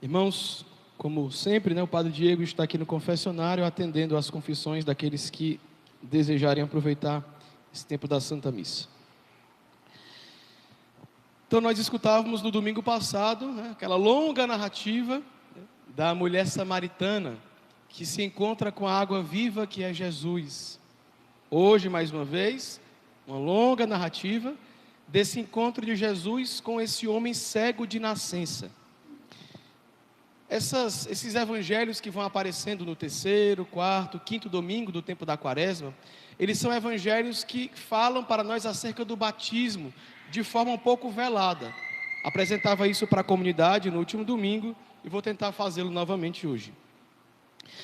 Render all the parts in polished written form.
Irmãos, como sempre, o Padre Diego está aqui no confessionário atendendo às confissões daqueles que desejarem aproveitar esse tempo da Santa Missa. Então nós escutávamos no domingo passado, aquela longa narrativa da mulher samaritana que se encontra com a água viva que é Jesus. Hoje, mais uma vez, uma longa narrativa desse encontro de Jesus com esse homem cego de nascença. Esses evangelhos que vão aparecendo no terceiro, quarto, quinto domingo do tempo da Quaresma, eles são evangelhos que falam para nós acerca do batismo de forma um pouco velada. Apresentava isso para a comunidade no último domingo e vou tentar fazê-lo novamente hoje.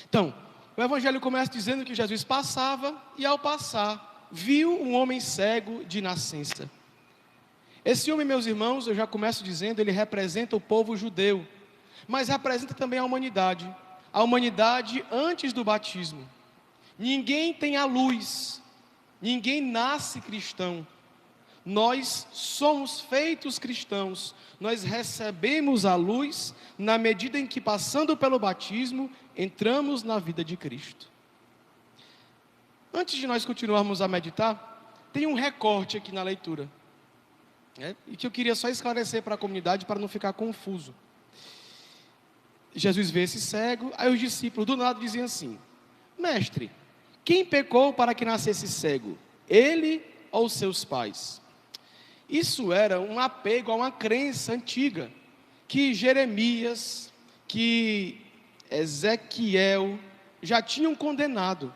Então, o evangelho começa dizendo que Jesus passava e, ao passar, viu um homem cego de nascença. Esse homem, meus irmãos, eu já começo dizendo, ele representa o povo judeu, mas representa também a humanidade antes do batismo. Ninguém tem a luz, ninguém nasce cristão. Nós somos feitos cristãos, nós recebemos a luz na medida em que, passando pelo batismo, entramos na vida de Cristo. Antes de nós continuarmos a meditar, tem um recorte aqui na leitura, e que eu queria só esclarecer para a comunidade para não ficar confuso. Jesus vê esse cego, aí os discípulos do nada diziam assim: mestre, quem pecou para que nascesse cego? Ele ou seus pais? Isso era um apego a uma crença antiga, que Jeremias, que Ezequiel já tinham condenado.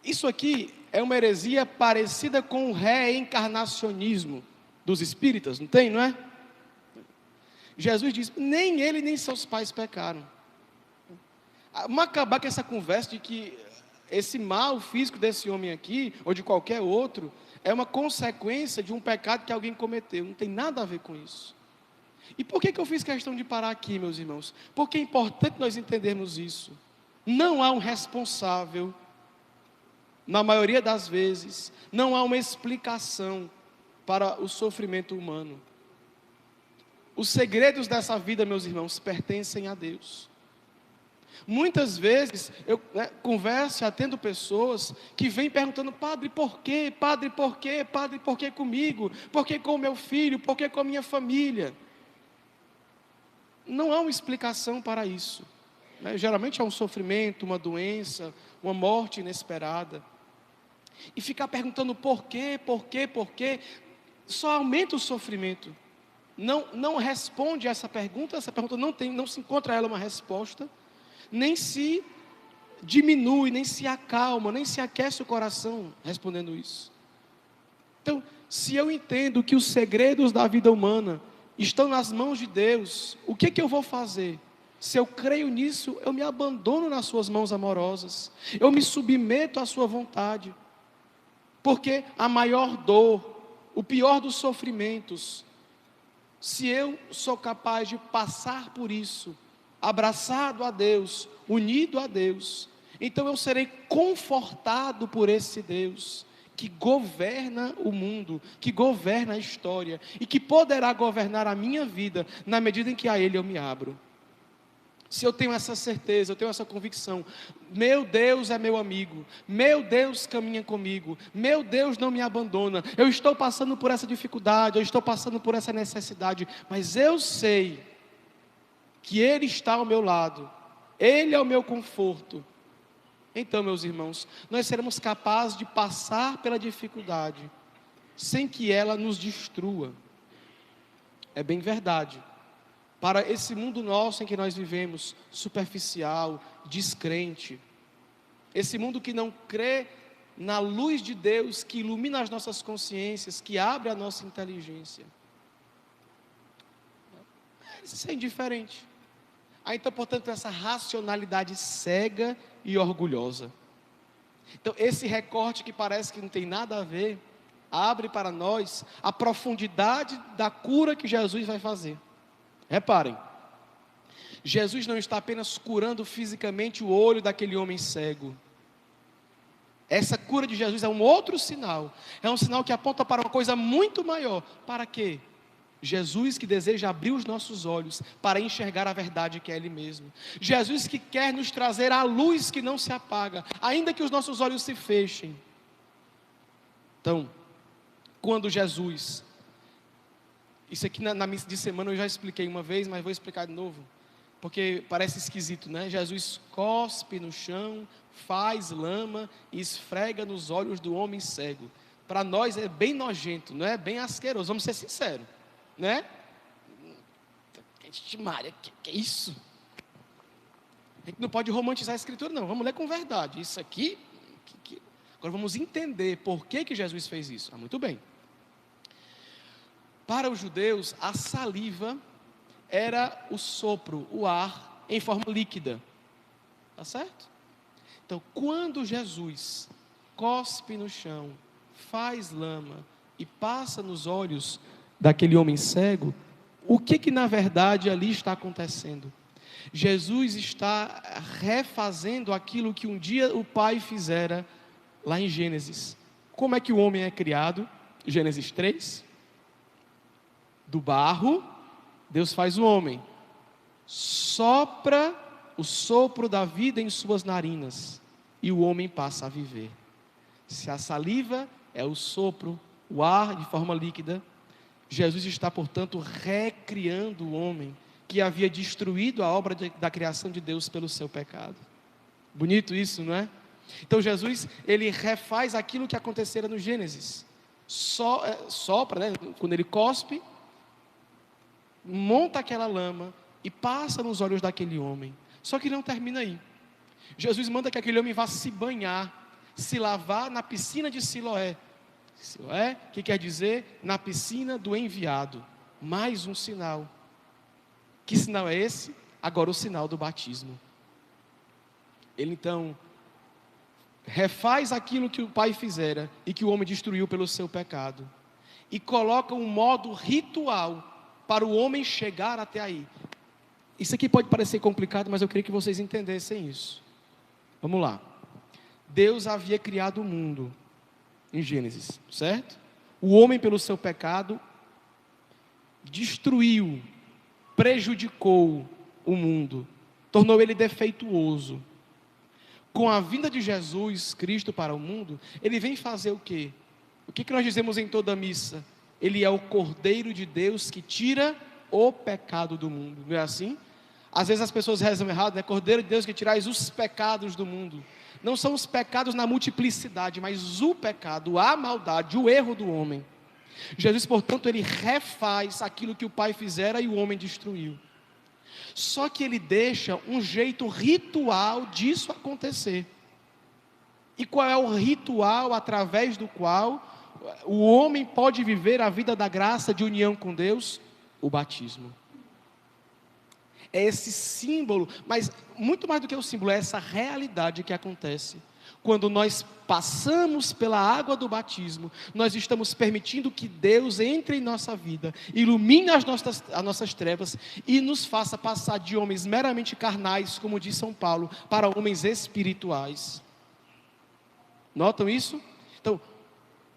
Isso aqui é uma heresia parecida com o reencarnacionismo dos espíritas, não tem, não é? Jesus diz, nem ele nem seus pais pecaram. Vamos acabar com essa conversa de que esse mal físico desse homem aqui, ou de qualquer outro, é uma consequência de um pecado que alguém cometeu. Não tem nada a ver com isso. E por que eu fiz questão de parar aqui, meus irmãos? Porque é importante nós entendermos isso. Não há um responsável, na maioria das vezes, não há uma explicação para o sofrimento humano. Os segredos dessa vida, meus irmãos, pertencem a Deus. Muitas vezes eu converso e atendo pessoas que vêm perguntando: padre, por quê? Padre, por quê? Padre, por que comigo? Por que com o meu filho? Por que com a minha família? Não há uma explicação para isso. Geralmente é um sofrimento, uma doença, uma morte inesperada. E ficar perguntando por quê, só aumenta o sofrimento. Não responde a essa pergunta não se encontra ela uma resposta, nem se diminui, nem se acalma, nem se aquece o coração respondendo isso. Então, se eu entendo que os segredos da vida humana estão nas mãos de Deus, o que eu vou fazer? Se eu creio nisso, eu me abandono nas suas mãos amorosas, eu me submeto à sua vontade, porque a maior dor, o pior dos sofrimentos, se eu sou capaz de passar por isso, abraçado a Deus, unido a Deus, então eu serei confortado por esse Deus, que governa o mundo, que governa a história, e que poderá governar a minha vida, na medida em que a Ele eu me abro. Se eu tenho essa certeza, eu tenho essa convicção, meu Deus é meu amigo, meu Deus caminha comigo, meu Deus não me abandona, eu estou passando por essa dificuldade, eu estou passando por essa necessidade, mas eu sei que Ele está ao meu lado, Ele é o meu conforto. Então, meus irmãos, nós seremos capazes de passar pela dificuldade, sem que ela nos destrua. É bem verdade. Para esse mundo nosso em que nós vivemos, superficial, descrente, esse mundo que não crê na luz de Deus, que ilumina as nossas consciências, que abre a nossa inteligência, isso é indiferente. Então, portanto, essa racionalidade cega e orgulhosa. Então, esse recorte que parece que não tem nada a ver, abre para nós a profundidade da cura que Jesus vai fazer. Reparem, Jesus não está apenas curando fisicamente o olho daquele homem cego. Essa cura de Jesus é um outro sinal. É um sinal que aponta para uma coisa muito maior. Para quê? Jesus que deseja abrir os nossos olhos para enxergar a verdade que é Ele mesmo. Jesus que quer nos trazer a luz que não se apaga, ainda que os nossos olhos se fechem. Então, quando Jesus... Isso aqui na missa de semana eu já expliquei uma vez, mas vou explicar de novo, porque parece esquisito, né? Jesus cospe no chão, faz lama e esfrega nos olhos do homem cego. Para nós é bem nojento, não é? Bem asqueroso, vamos ser sinceros, né? Maria, que é isso? A gente não pode romantizar a Escritura, não. Vamos ler com verdade. Isso aqui... Agora vamos entender por que Jesus fez isso. Muito bem. Para os judeus, a saliva era o sopro, o ar em forma líquida. Tá certo? Então, quando Jesus cospe no chão, faz lama e passa nos olhos daquele homem cego, o que na verdade ali está acontecendo? Jesus está refazendo aquilo que um dia o Pai fizera lá em Gênesis. Como é que o homem é criado? Gênesis 3. Do barro, Deus faz o homem. Sopra o sopro da vida em suas narinas e o homem passa a viver. Se a saliva é o sopro, o ar de forma líquida, Jesus está, portanto, recriando o homem que havia destruído a obra da criação de Deus pelo seu pecado. Bonito isso, não é? Então Jesus, ele refaz aquilo que acontecera no Gênesis. Sopra, né? Quando ele cospe, monta aquela lama e passa nos olhos daquele homem. Só que não termina aí. Jesus manda que aquele homem vá se banhar, se lavar na piscina de Siloé. Siloé, que quer dizer na piscina do enviado. Mais um sinal. Que sinal é esse? Agora o sinal do batismo. Ele então refaz aquilo que o Pai fizera e que o homem destruiu pelo seu pecado. E coloca um modo ritual para o homem chegar até aí. Isso aqui pode parecer complicado, mas eu queria que vocês entendessem isso. Vamos lá. Deus havia criado o mundo em Gênesis, certo? O homem, pelo seu pecado, destruiu, prejudicou o mundo, tornou ele defeituoso. Com a vinda de Jesus Cristo para o mundo, ele vem fazer o quê? O que nós dizemos em toda a missa? Ele é o Cordeiro de Deus que tira o pecado do mundo. Não é assim? Às vezes as pessoas rezam errado, né? Cordeiro de Deus que tirais os pecados do mundo. Não são os pecados na multiplicidade, mas o pecado, a maldade, o erro do homem. Jesus, portanto, ele refaz aquilo que o Pai fizera e o homem destruiu. Só que ele deixa um jeito ritual disso acontecer. E qual é o ritual através do qual o homem pode viver a vida da graça de união com Deus? O batismo. É esse símbolo, mas muito mais do que o símbolo, é essa realidade que acontece. Quando nós passamos pela água do batismo, nós estamos permitindo que Deus entre em nossa vida, ilumine as nossas trevas e nos faça passar de homens meramente carnais, como diz São Paulo, para homens espirituais. Notam isso? Então,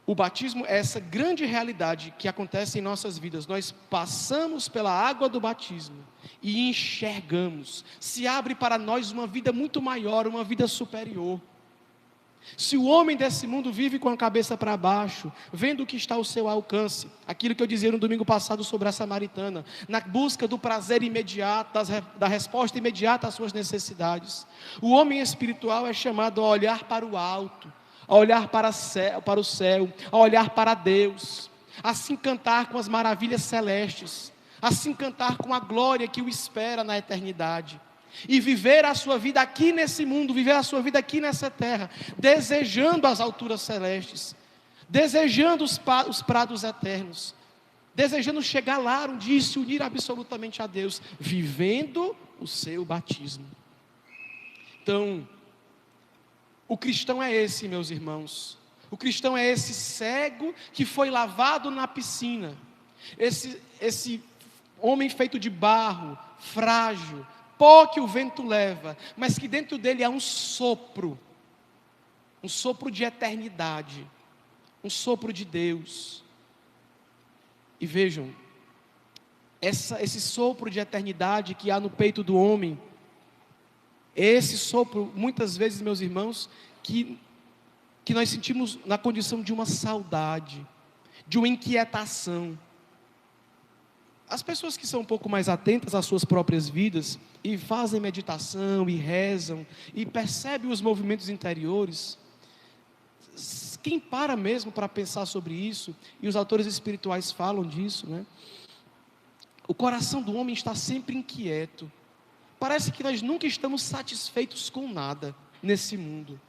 o batismo é essa grande realidade que acontece em nossas vidas. Nós passamos pela água do batismo e enxergamos. Se abre para nós uma vida muito maior, uma vida superior. Se o homem desse mundo vive com a cabeça para baixo, vendo o que está ao seu alcance, aquilo que eu dizia no domingo passado sobre a samaritana, na busca do prazer imediato, da resposta imediata às suas necessidades, o homem espiritual é chamado a olhar para o alto, a olhar para o céu, a olhar para Deus, a se encantar com as maravilhas celestes, a se encantar com a glória que o espera na eternidade, e viver a sua vida aqui nesse mundo, viver a sua vida aqui nessa terra, desejando as alturas celestes, desejando os prados eternos, desejando chegar lá um dia e se unir absolutamente a Deus, vivendo o seu batismo. Então, o cristão é esse, meus irmãos. O cristão é esse cego que foi lavado na piscina. Esse homem feito de barro, frágil, pó que o vento leva, mas que dentro dele há um sopro de eternidade, um sopro de Deus. E vejam, esse sopro de eternidade que há no peito do homem, esse sopro, muitas vezes, meus irmãos, que nós sentimos na condição de uma saudade, de uma inquietação. As pessoas que são um pouco mais atentas às suas próprias vidas, e fazem meditação, e rezam, e percebem os movimentos interiores, quem para mesmo para pensar sobre isso, e os autores espirituais falam disso, né? O coração do homem está sempre inquieto. Parece que nós nunca estamos satisfeitos com nada nesse mundo.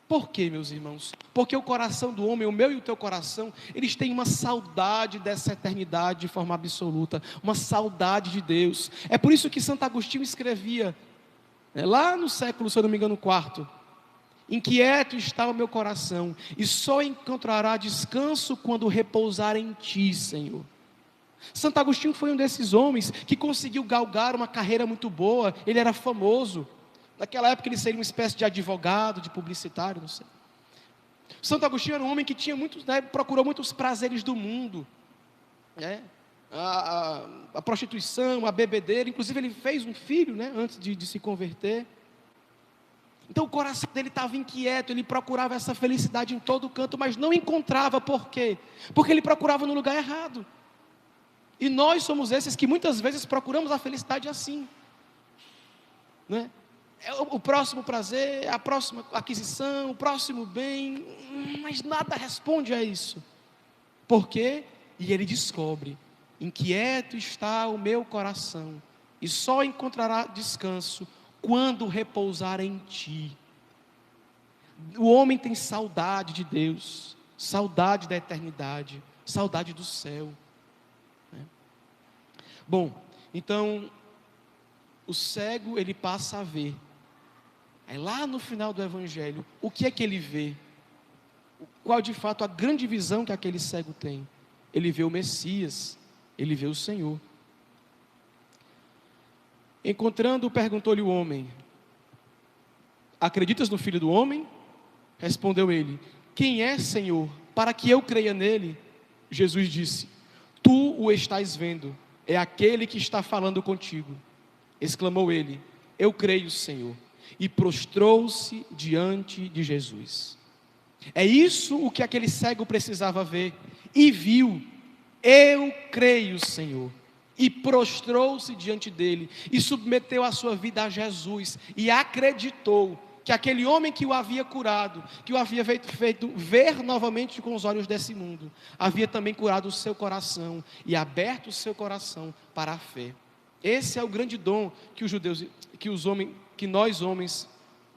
Por quê, meus irmãos? Porque o coração do homem, o meu e o teu coração, eles têm uma saudade dessa eternidade de forma absoluta, uma saudade de Deus. É por isso que Santo Agostinho escrevia, lá no século, se eu não me engano, IV: inquieto está o meu coração, e só encontrará descanso quando repousar em ti, Senhor. Santo Agostinho foi um desses homens que conseguiu galgar uma carreira muito boa. Ele era famoso. Naquela época ele seria uma espécie de advogado, de publicitário, não sei. Santo Agostinho era um homem que tinha procurou muitos prazeres do mundo, né? A prostituição, a bebedeira. Inclusive ele fez um filho, né, antes de se converter. Então o coração dele estava inquieto, ele procurava essa felicidade em todo canto, mas não encontrava. Por quê? Porque ele procurava no lugar errado. E nós somos esses que muitas vezes procuramos a felicidade assim, né? É o próximo prazer, a próxima aquisição, o próximo bem, mas nada responde a isso. Por quê? E ele descobre: inquieto está o meu coração, e só encontrará descanso quando repousar em ti. O homem tem saudade de Deus, saudade da eternidade, saudade do céu. Bom, então, o cego, ele passa a ver. Aí lá no final do Evangelho, o que é que ele vê? Qual de fato a grande visão que aquele cego tem? Ele vê o Messias, ele vê o Senhor. Encontrando, perguntou-lhe o homem: acreditas no Filho do Homem? Respondeu ele: quem é, Senhor, para que eu creia nele? Jesus disse: tu o estás vendo, é aquele que está falando contigo. Exclamou ele: eu creio, Senhor. E prostrou-se diante de Jesus. É isso o que aquele cego precisava ver. E viu: eu creio, Senhor. E prostrou-se diante dele, e submeteu a sua vida a Jesus, e acreditou que aquele homem que o havia curado, que o havia feito ver novamente com os olhos desse mundo, havia também curado o seu coração, e aberto o seu coração para a fé. Esse é o grande dom que os judeus, que nós homens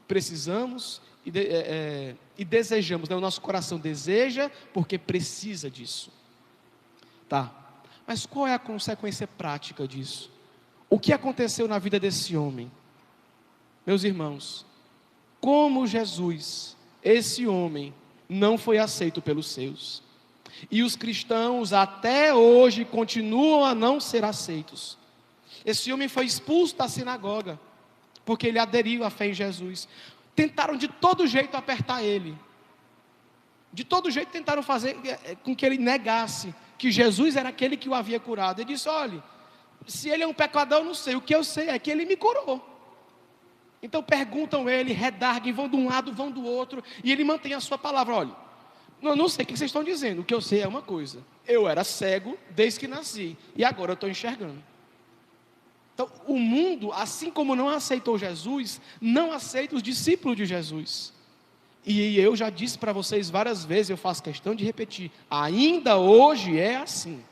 precisamos e desejamos, né? O nosso coração deseja porque precisa disso. Tá, mas qual é a consequência prática disso? O que aconteceu na vida desse homem? Meus irmãos, como Jesus, esse homem, não foi aceito pelos seus. E os cristãos até hoje continuam a não ser aceitos. Esse homem foi expulso da sinagoga, porque ele aderiu à fé em Jesus. Tentaram de todo jeito apertar ele. De todo jeito tentaram fazer com que ele negasse que Jesus era aquele que o havia curado. Ele disse: olha, se ele é um pecador, eu não sei. O que eu sei é que ele me curou. Então perguntam ele, redarguem, vão de um lado, vão do outro, e ele mantém a sua palavra. Olha, não sei o que vocês estão dizendo. O que eu sei é uma coisa: eu era cego desde que nasci, e agora eu estou enxergando. Então, o mundo, assim como não aceitou Jesus, não aceita os discípulos de Jesus. E eu já disse para vocês várias vezes, eu faço questão de repetir: ainda hoje é assim.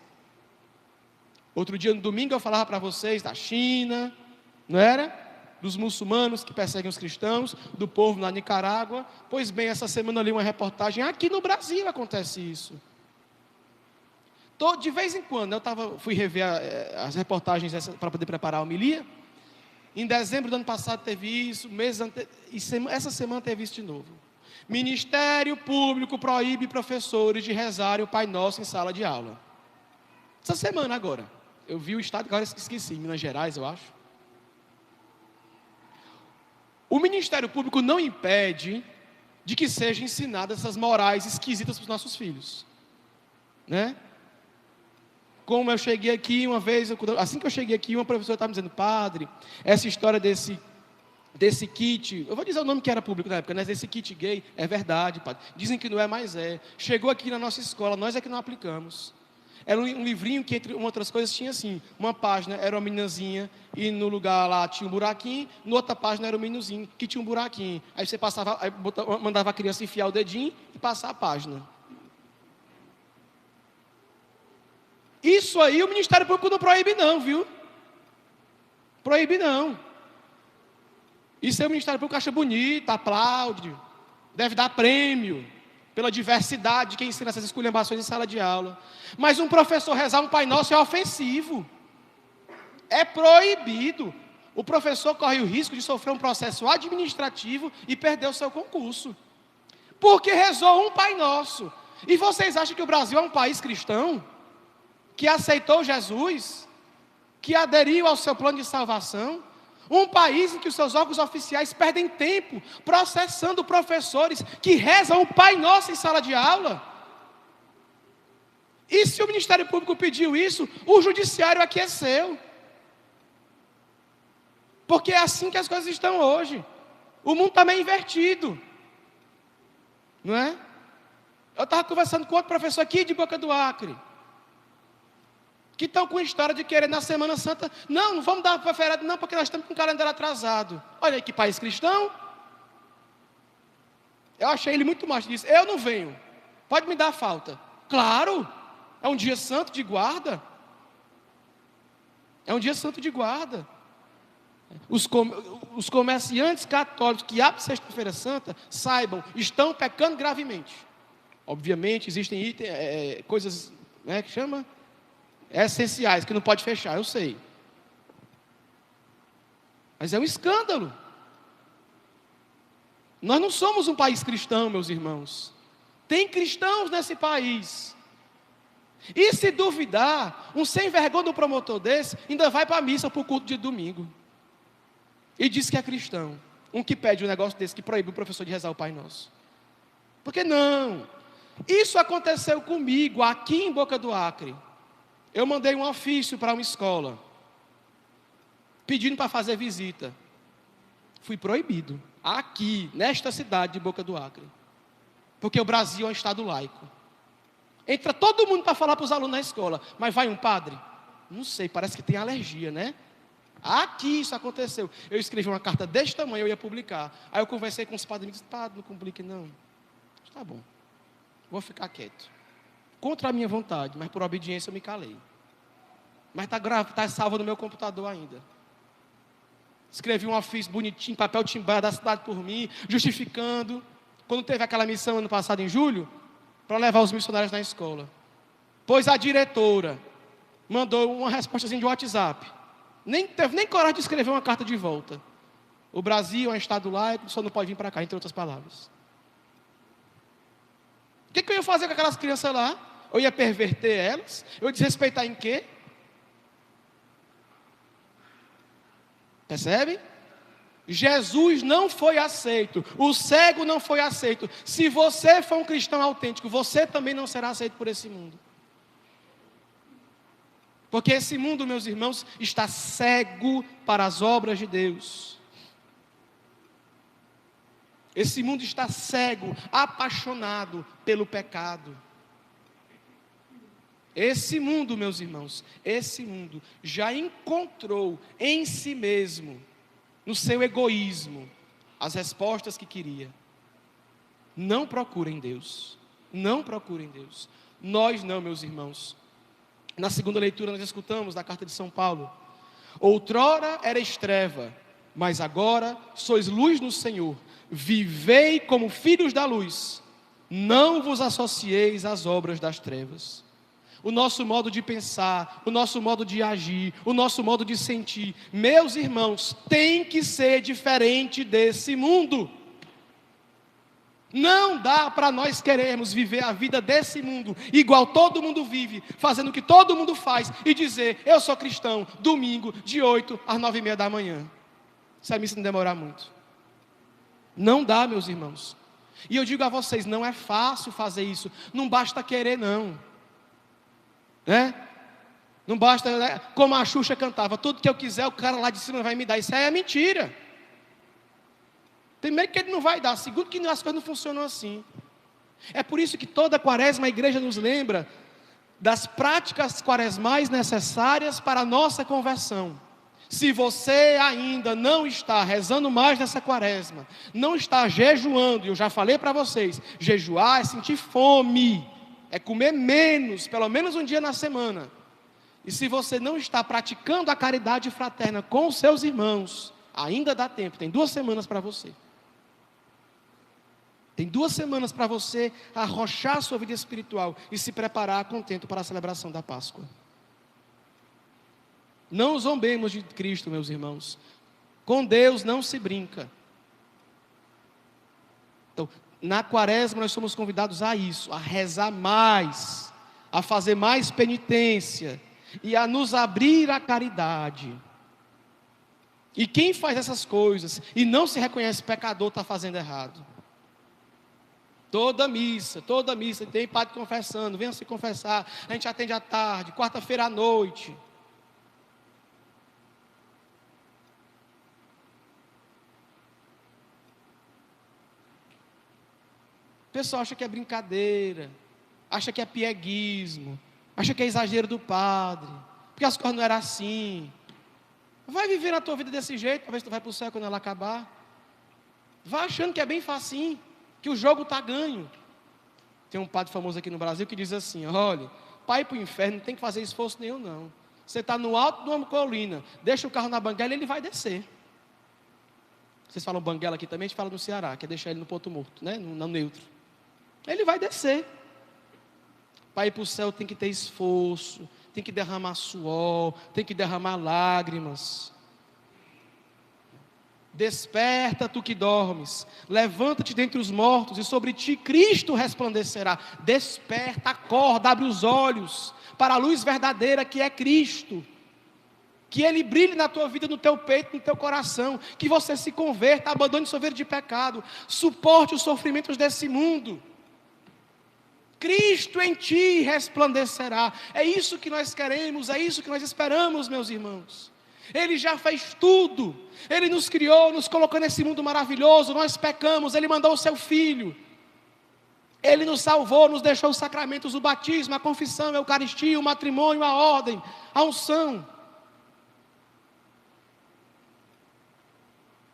Outro dia, no domingo, eu falava para vocês da China, não era? Dos muçulmanos que perseguem os cristãos, do povo na Nicarágua. Pois bem, essa semana eu li uma reportagem: aqui no Brasil acontece isso. De vez em quando, fui rever as reportagens para poder preparar a homilia. Em dezembro do ano passado teve isso, essa semana teve isso de novo. Ministério Público proíbe professores de rezarem o Pai Nosso em sala de aula. Essa semana agora, eu vi o estado, agora esqueci, Minas Gerais, eu acho. O Ministério Público não impede de que sejam ensinadas essas morais esquisitas para os nossos filhos, né? Como eu cheguei aqui uma vez, assim que eu cheguei aqui, uma professora estava me dizendo: padre, essa história desse kit, eu vou dizer o nome que era público na época, né? Desse kit gay, é verdade, padre. Dizem que não é, mas é. Chegou aqui na nossa escola, nós é que não aplicamos. Era um livrinho que, entre outras coisas, tinha assim, uma página era uma meninazinha, e no lugar lá tinha um buraquinho, na outra página era um meninozinho, que tinha um buraquinho. Aí você passava, mandava a criança enfiar o dedinho e passar a página. Isso aí o Ministério Público não proíbe não, viu? Proíbe não. Isso aí o Ministério Público acha bonito, aplaude, deve dar prêmio pela diversidade de quem ensina essas esculhambações em sala de aula. Mas um professor rezar um Pai Nosso é ofensivo. É proibido. O professor corre o risco de sofrer um processo administrativo e perder o seu concurso. Porque rezou um Pai Nosso. E vocês acham que o Brasil é um país cristão? Que aceitou Jesus? Que aderiu ao seu plano de salvação? Um país em que os seus órgãos oficiais perdem tempo processando professores que rezam o Pai Nosso em sala de aula. E se o Ministério Público pediu isso, o Judiciário aqueceu. Porque é assim que as coisas estão hoje. O mundo está meio invertido. Não é? Eu estava conversando com outro professor aqui de Boca do Acre, que estão com a história de querer na Semana Santa, não vamos dar para feriado não, porque nós estamos com o calendário atrasado. Olha aí que país cristão. Eu achei ele muito macho, disse: eu não venho, pode me dar falta. Claro, é um dia santo de guarda. É um dia santo de guarda. Os comerciantes católicos que abrem Sexta-feira Santa, saibam, estão pecando gravemente. Obviamente, existem coisas, né, que chama... essenciais, que não pode fechar, eu sei. Mas é um escândalo. Nós não somos um país cristão, meus irmãos. Tem cristãos nesse país. E se duvidar, um sem vergonha do promotor desse, ainda vai para a missa, para o culto de domingo. E diz que é cristão. Um que pede um negócio desse, que proíbe o professor de rezar o Pai Nosso. Por que não? Isso aconteceu comigo, aqui em Boca do Acre. Eu mandei um ofício para uma escola, pedindo para fazer visita. Fui proibido, aqui, nesta cidade de Boca do Acre. Porque o Brasil é um estado laico. Entra todo mundo para falar para os alunos na escola, mas vai um padre? Não sei, parece que tem alergia, né? Aqui isso aconteceu. Eu escrevi uma carta deste tamanho, eu ia publicar. Aí eu conversei com os padres e disse: padre, não publique não. Tá bom, vou ficar quieto. Contra a minha vontade, mas por obediência eu me calei. Mas está salvo no meu computador ainda. Escrevi um ofício bonitinho, papel timbrado da cidade por mim, justificando, quando teve aquela missão ano passado em julho, para levar os missionários na escola. Pois a diretora mandou uma respostazinha de WhatsApp. Nem teve nem coragem de escrever uma carta de volta. O Brasil é um estado laico, só não pode vir para cá, entre outras palavras. O que eu ia fazer com aquelas crianças lá? Eu ia perverter elas? Eu ia desrespeitar em quê? Percebe? Jesus não foi aceito. O cego não foi aceito. Se você for um cristão autêntico, você também não será aceito por esse mundo. Porque esse mundo, meus irmãos, está cego para as obras de Deus. Esse mundo está cego, apaixonado pelo pecado. Esse mundo, meus irmãos, esse mundo já encontrou em si mesmo, no seu egoísmo, as respostas que queria. Não procurem Deus. Não procurem Deus. Nós não, meus irmãos. Na segunda leitura nós escutamos da carta de São Paulo: outrora erais treva, mas agora sois luz no Senhor. Vivei como filhos da luz. Não vos associeis às obras das trevas. O nosso modo de pensar, o nosso modo de agir, o nosso modo de sentir, meus irmãos, tem que ser diferente desse mundo. Não dá para nós querermos viver a vida desse mundo, igual todo mundo vive, fazendo o que todo mundo faz, e dizer: eu sou cristão, domingo, de 8 às 9:30 da manhã. Se a missa não demorar muito. Não dá, meus irmãos. E eu digo a vocês, não é fácil fazer isso, não basta querer não. Não basta, né? Como a Xuxa cantava, tudo que eu quiser o cara lá de cima vai me dar. Isso aí é mentira. Primeiro que ele não vai dar, segundo que as coisas não funcionam assim. É por isso que toda quaresma a igreja nos lembra das práticas quaresmais necessárias para a nossa conversão. Se você ainda não está rezando mais nessa quaresma, não está jejuando, e eu já falei para vocês, jejuar é sentir fome, é comer menos, pelo menos um dia na semana. E se você não está praticando a caridade fraterna com os seus irmãos, ainda dá tempo, tem 2 semanas para você. Tem 2 semanas para você arrochar a sua vida espiritual e se preparar contento para a celebração da Páscoa. Não zombemos de Cristo, meus irmãos. Com Deus não se brinca. Então, na quaresma nós somos convidados a isso, a rezar mais, a fazer mais penitência e a nos abrir à caridade. E quem faz essas coisas e não se reconhece pecador está fazendo errado. Toda missa, tem padre confessando, venha se confessar, a gente atende à tarde, quarta-feira à noite. O pessoal acha que é brincadeira, acha que é pieguismo, acha que é exagero do padre, porque as coisas não eram assim. Vai viver a tua vida desse jeito, talvez tu vai para o céu quando ela acabar. Vai achando que é bem facinho, que o jogo está ganho. Tem um padre famoso aqui no Brasil que diz assim: olha, para ir para o inferno não tem que fazer esforço nenhum não. Você está no alto de uma colina, deixa o carro na banguela e ele vai descer. Vocês falam banguela aqui também, a gente fala no Ceará, que é deixar ele no ponto morto, né? no neutro. Ele vai descer. Para ir para o céu tem que ter esforço, tem que derramar suor, tem que derramar lágrimas. Desperta tu que dormes, levanta-te dentre os mortos e sobre ti Cristo resplandecerá. Desperta, acorda, abre os olhos para a luz verdadeira que é Cristo. Que Ele brilhe na tua vida, no teu peito, no teu coração. Que você se converta, abandone sua vida de pecado, suporte os sofrimentos desse mundo. Cristo em ti resplandecerá. É isso que nós queremos, é isso que nós esperamos, meus irmãos. Ele já fez tudo. Ele nos criou, nos colocou nesse mundo maravilhoso. Nós pecamos, Ele mandou o seu Filho. Ele nos salvou, nos deixou os sacramentos, o batismo, a confissão, a eucaristia, o matrimônio, a ordem, a unção.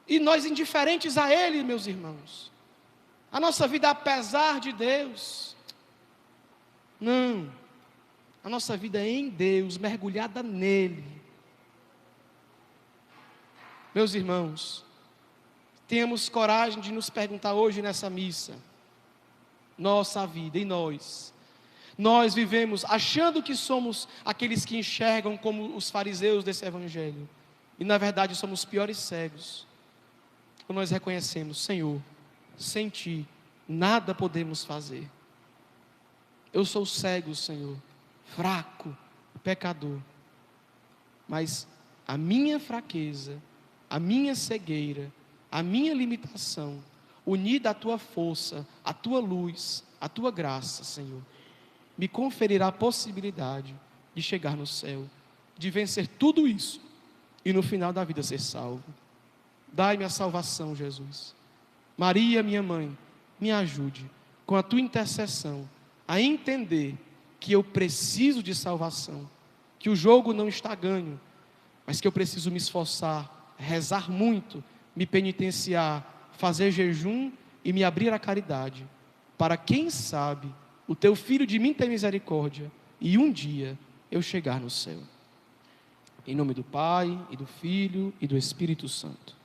E nós indiferentes a Ele, meus irmãos. A nossa vida apesar de Deus. Não. A nossa vida é em Deus, mergulhada nele. Meus irmãos, tenhamos coragem de nos perguntar hoje nessa missa, nossa vida e nós vivemos achando que somos aqueles que enxergam como os fariseus desse evangelho, e na verdade somos os piores cegos, quando nós reconhecemos: Senhor, sem ti nada podemos fazer, eu sou cego, Senhor, fraco, pecador, mas a minha fraqueza, a minha cegueira, a minha limitação, unida à tua força, à tua luz, à tua graça, Senhor, me conferirá a possibilidade de chegar no céu, de vencer tudo isso e no final da vida ser salvo. Dai-me a salvação, Jesus. Maria, minha mãe, me ajude com a tua intercessão a entender que eu preciso de salvação, que o jogo não está ganho, mas que eu preciso me esforçar, rezar muito, me penitenciar, fazer jejum e me abrir à caridade, para quem sabe o teu Filho de mim ter misericórdia e um dia eu chegar no céu. Em nome do Pai, e do Filho, e do Espírito Santo.